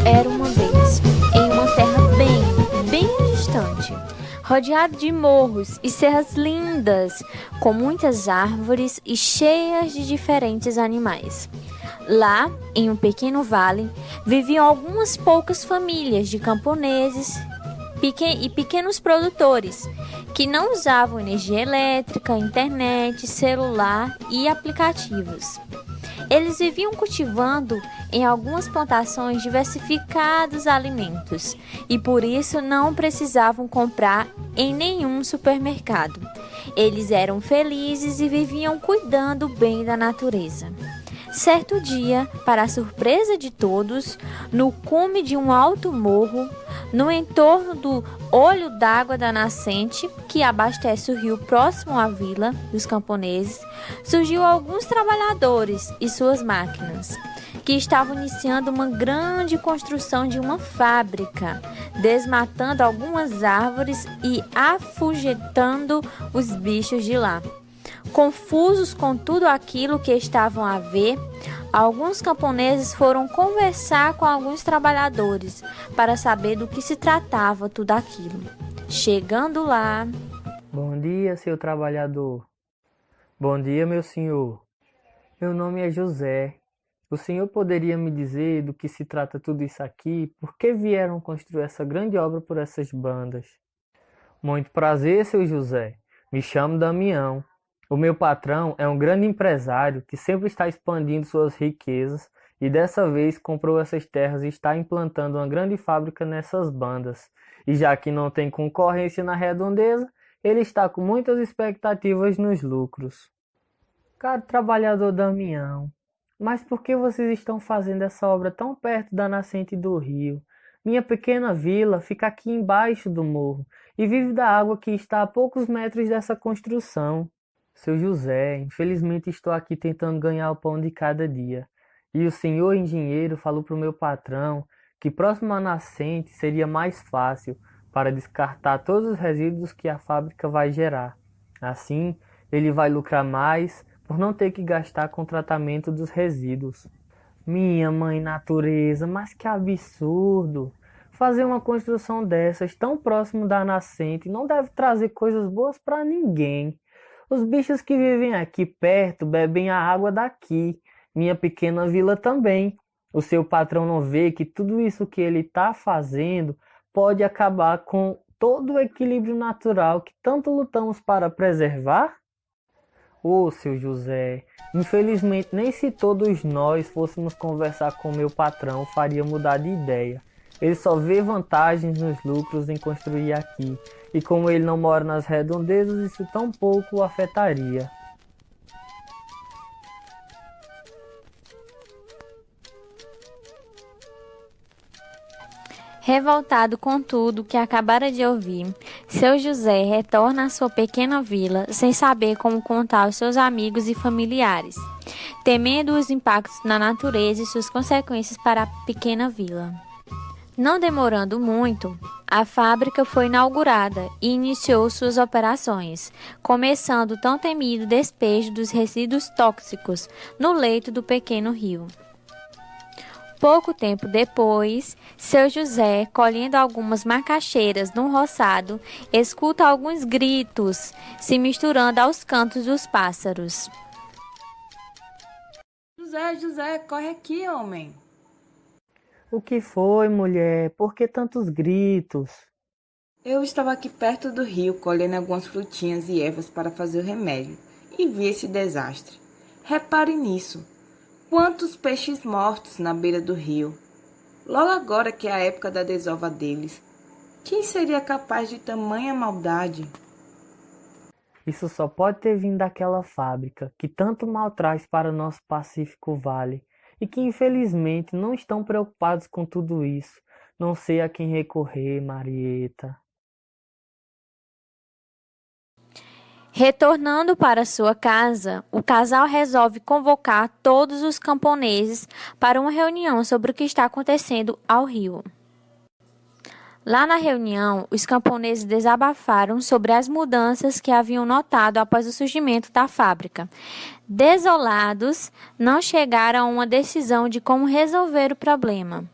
Era uma vez, em uma terra bem distante, rodeado de morros e serras lindas, com muitas árvores e cheias de diferentes animais. Lá, em um pequeno vale, viviam algumas poucas famílias de camponeses e pequenos produtores que não usavam energia elétrica, internet, celular e aplicativos. Eles viviam cultivando em algumas plantações diversificados alimentos e por isso não precisavam comprar em nenhum supermercado. Eles eram felizes e viviam cuidando bem da natureza. Certo dia, para a surpresa de todos, no cume de um alto morro, no entorno do olho d'água da nascente, que abastece o rio próximo à vila dos camponeses, surgiu alguns trabalhadores e suas máquinas, que estavam iniciando uma grande construção de uma fábrica, desmatando algumas árvores e afugentando os bichos de lá. Confusos com tudo aquilo que estavam a ver, alguns camponeses foram conversar com alguns trabalhadores para saber do que se tratava tudo aquilo. Chegando lá... Bom dia, seu trabalhador. Bom dia, meu senhor. Meu nome é José. O senhor poderia me dizer do que se trata tudo isso aqui? Por que vieram construir essa grande obra por essas bandas? Muito prazer, seu José. Me chamo Damião. O meu patrão é um grande empresário que sempre está expandindo suas riquezas e dessa vez comprou essas terras e está implantando uma grande fábrica nessas bandas. E já que não tem concorrência na redondeza, ele está com muitas expectativas nos lucros. Caro trabalhador Damião, mas por que vocês estão fazendo essa obra tão perto da nascente do rio? Minha pequena vila fica aqui embaixo do morro e vive da água que está a poucos metros dessa construção. Seu José, infelizmente estou aqui tentando ganhar o pão de cada dia. E o senhor engenheiro falou para o meu patrão que próximo à nascente seria mais fácil para descartar todos os resíduos que a fábrica vai gerar. Assim, ele vai lucrar mais por não ter que gastar com o tratamento dos resíduos. Minha mãe natureza, mas que absurdo! Fazer uma construção dessas tão próximo da nascente não deve trazer coisas boas para ninguém. Os bichos que vivem aqui perto bebem a água daqui, minha pequena vila também. O seu patrão não vê que tudo isso que ele está fazendo pode acabar com todo o equilíbrio natural que tanto lutamos para preservar? Ô, seu José, infelizmente nem se todos nós fôssemos conversar com meu patrão faria mudar de ideia. Ele só vê vantagens nos lucros em construir aqui, e como ele não mora nas redondezas, isso tão pouco o afetaria. Revoltado com tudo que acabara de ouvir, seu José retorna à sua pequena vila sem saber como contar aos seus amigos e familiares, temendo os impactos na natureza e suas consequências para a pequena vila. Não demorando muito, a fábrica foi inaugurada e iniciou suas operações, começando o tão temido despejo dos resíduos tóxicos no leito do pequeno rio. Pouco tempo depois, seu José, colhendo algumas macaxeiras num roçado, escuta alguns gritos se misturando aos cantos dos pássaros. José, José, corre aqui, homem. O que foi, mulher? Por que tantos gritos? Eu estava aqui perto do rio colhendo algumas frutinhas e ervas para fazer o remédio e vi esse desastre. Repare nisso. Quantos peixes mortos na beira do rio. Logo agora que é a época da desova deles. Quem seria capaz de tamanha maldade? Isso só pode ter vindo daquela fábrica que tanto mal traz para o nosso Pacífico Vale e que infelizmente não estão preocupados com tudo isso. Não sei a quem recorrer, Marieta. Retornando para sua casa, o casal resolve convocar todos os camponeses para uma reunião sobre o que está acontecendo ao rio. Lá na reunião, os camponeses desabafaram sobre as mudanças que haviam notado após o surgimento da fábrica. Desolados, não chegaram a uma decisão de como resolver o problema.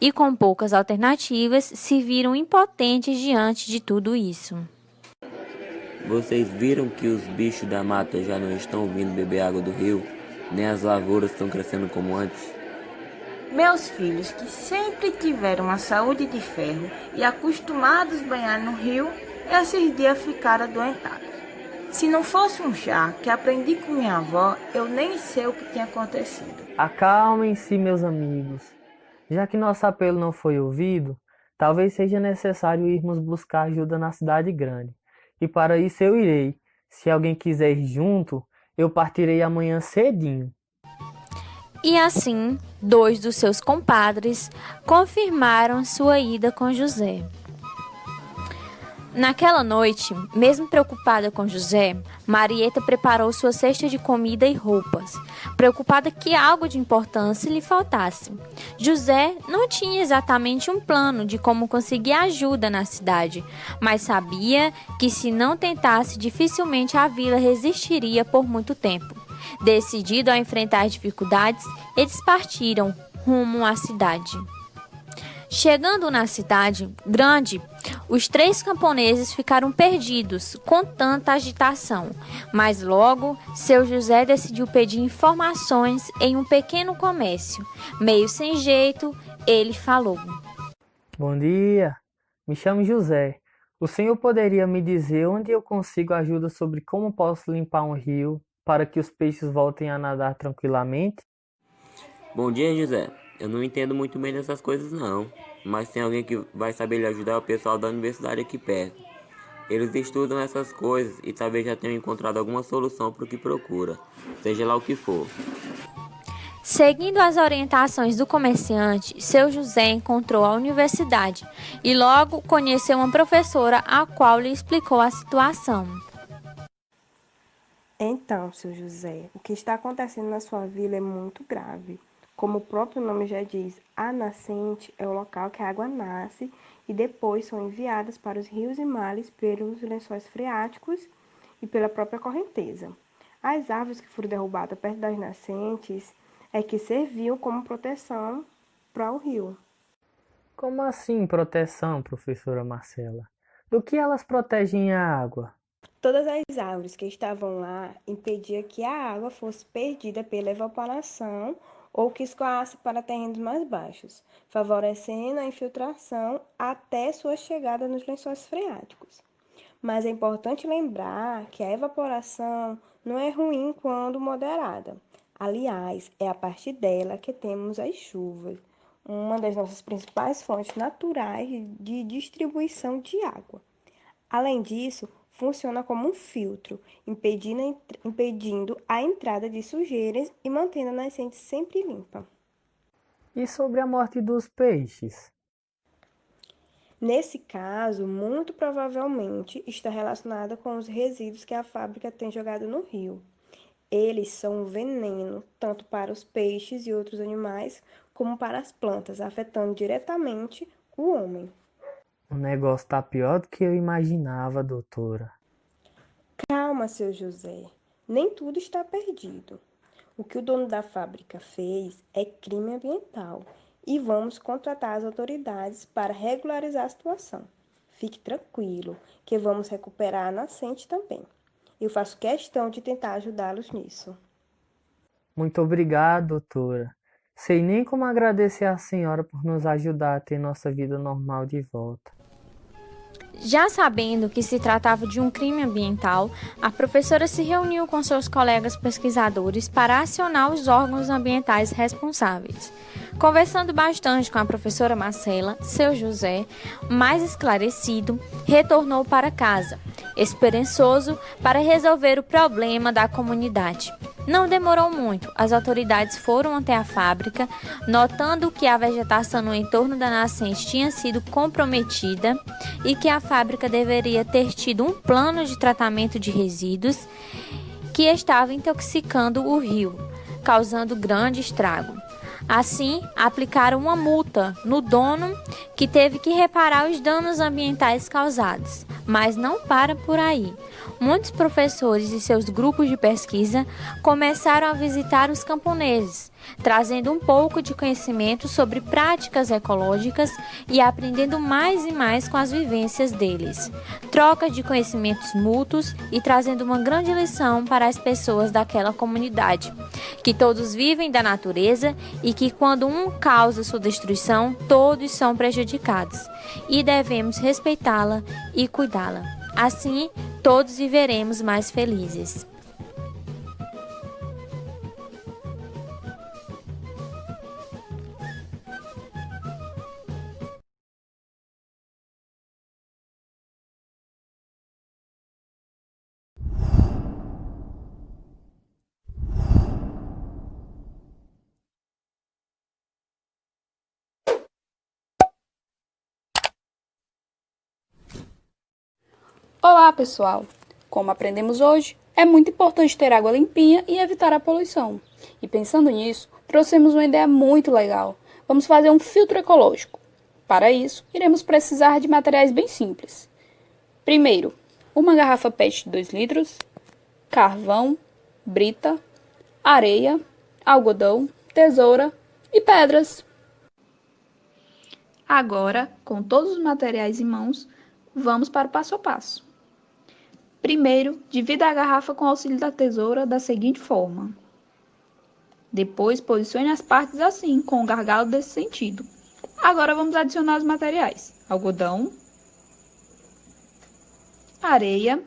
E com poucas alternativas, se viram impotentes diante de tudo isso. Vocês viram que os bichos da mata já não estão vindo beber água do rio, nem as lavouras estão crescendo como antes? Meus filhos, que sempre tiveram a saúde de ferro e acostumados a banhar no rio, esses dias ficaram adoentados. Se não fosse um chá que aprendi com minha avó, eu nem sei o que tinha acontecido. Acalmem-se, meus amigos. Já que nosso apelo não foi ouvido, talvez seja necessário irmos buscar ajuda na cidade grande. E para isso eu irei. Se alguém quiser ir junto, eu partirei amanhã cedinho. E assim, 2 dos seus compadres confirmaram sua ida com José. Naquela noite, mesmo preocupada com José, Marieta preparou sua cesta de comida e roupas, preocupada que algo de importância lhe faltasse. José não tinha exatamente um plano de como conseguir ajuda na cidade, mas sabia que se não tentasse, dificilmente a vila resistiria por muito tempo. Decidido a enfrentar as dificuldades, eles partiram rumo à cidade. Chegando na cidade grande, os 3 camponeses ficaram perdidos com tanta agitação, mas logo seu José decidiu pedir informações em um pequeno comércio. Meio sem jeito, ele falou: Bom dia, me chamo José. O senhor poderia me dizer onde eu consigo ajuda sobre como posso limpar um rio para que os peixes voltem a nadar tranquilamente? Bom dia, José. Eu não entendo muito bem dessas coisas não, mas tem alguém que vai saber lhe ajudar, o pessoal da universidade aqui perto. Eles estudam essas coisas e talvez já tenham encontrado alguma solução para o que procura, seja lá o que for. Seguindo as orientações do comerciante, seu José encontrou a universidade e logo conheceu uma professora a qual lhe explicou a situação. Então, seu José, o que está acontecendo na sua vila é muito grave. Como o próprio nome já diz, a nascente é o local que a água nasce e depois são enviadas para os rios e mares pelos lençóis freáticos e pela própria correnteza. As árvores que foram derrubadas perto das nascentes é que serviam como proteção para o rio. Como assim proteção, professora Marcela? Do que elas protegem a água? Todas as árvores que estavam lá impediam que a água fosse perdida pela evaporação ou que escoasse para terrenos mais baixos, favorecendo a infiltração até sua chegada nos lençóis freáticos. Mas é importante lembrar que a evaporação não é ruim quando moderada. Aliás, é a partir dela que temos as chuvas, uma das nossas principais fontes naturais de distribuição de água. Além disso, funciona como um filtro, impedindo a entrada de sujeiras e mantendo a nascente sempre limpa. E sobre a morte dos peixes? Nesse caso, muito provavelmente está relacionada com os resíduos que a fábrica tem jogado no rio. Eles são um veneno, tanto para os peixes e outros animais, como para as plantas, afetando diretamente o homem. O negócio tá pior do que eu imaginava, doutora. Calma, seu José. Nem tudo está perdido. O que o dono da fábrica fez é crime ambiental e vamos contratar as autoridades para regularizar a situação. Fique tranquilo, que vamos recuperar a nascente também. Eu faço questão de tentar ajudá-los nisso. Muito obrigado, doutora. Sei nem como agradecer à senhora por nos ajudar a ter nossa vida normal de volta. Já sabendo que se tratava de um crime ambiental, a professora se reuniu com seus colegas pesquisadores para acionar os órgãos ambientais responsáveis. Conversando bastante com a professora Marcela, seu José, mais esclarecido, retornou para casa, esperançoso para resolver o problema da comunidade. Não demorou muito, as autoridades foram até a fábrica, notando que a vegetação no entorno da nascente tinha sido comprometida e que a fábrica deveria ter tido um plano de tratamento de resíduos que estava intoxicando o rio, causando grande estrago. Assim, aplicaram uma multa no dono, que teve que reparar os danos ambientais causados. Mas não para por aí. Muitos professores e seus grupos de pesquisa começaram a visitar os camponeses, trazendo um pouco de conhecimento sobre práticas ecológicas e aprendendo mais e mais com as vivências deles. Trocas de conhecimentos mútuos e trazendo uma grande lição para as pessoas daquela comunidade, que todos vivem da natureza e que quando um causa sua destruição, todos são prejudicados e devemos respeitá-la e cuidá-la. Assim, todos viveremos mais felizes. Olá, pessoal! Como aprendemos hoje, é muito importante ter água limpinha e evitar a poluição. E pensando nisso, trouxemos uma ideia muito legal. Vamos fazer um filtro ecológico. Para isso, iremos precisar de materiais bem simples. Primeiro, uma garrafa PET de 2 litros, carvão, brita, areia, algodão, tesoura e pedras. Agora, com todos os materiais em mãos, vamos para o passo a passo. Primeiro, divida a garrafa com o auxílio da tesoura da seguinte forma. Depois, posicione as partes assim, com o gargalo desse sentido. Agora vamos adicionar os materiais: algodão, areia,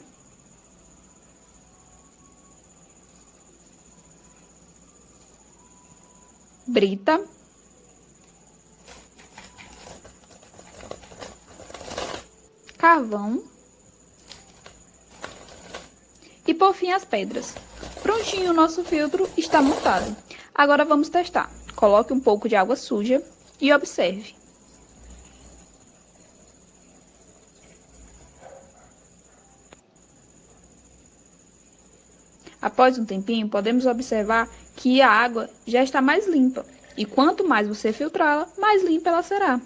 brita, carvão e, por fim, as pedras. Prontinho, o nosso filtro está montado. Agora vamos testar. Coloque um pouco de água suja e observe. Após um tempinho, podemos observar que a água já está mais limpa. E quanto mais você filtrá-la, mais limpa ela será.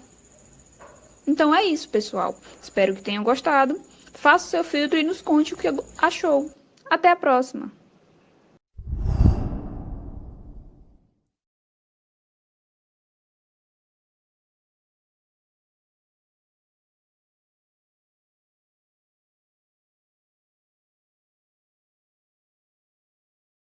Então é isso, pessoal. Espero que tenham gostado. Faça o seu filtro e nos conte o que achou. Até a próxima!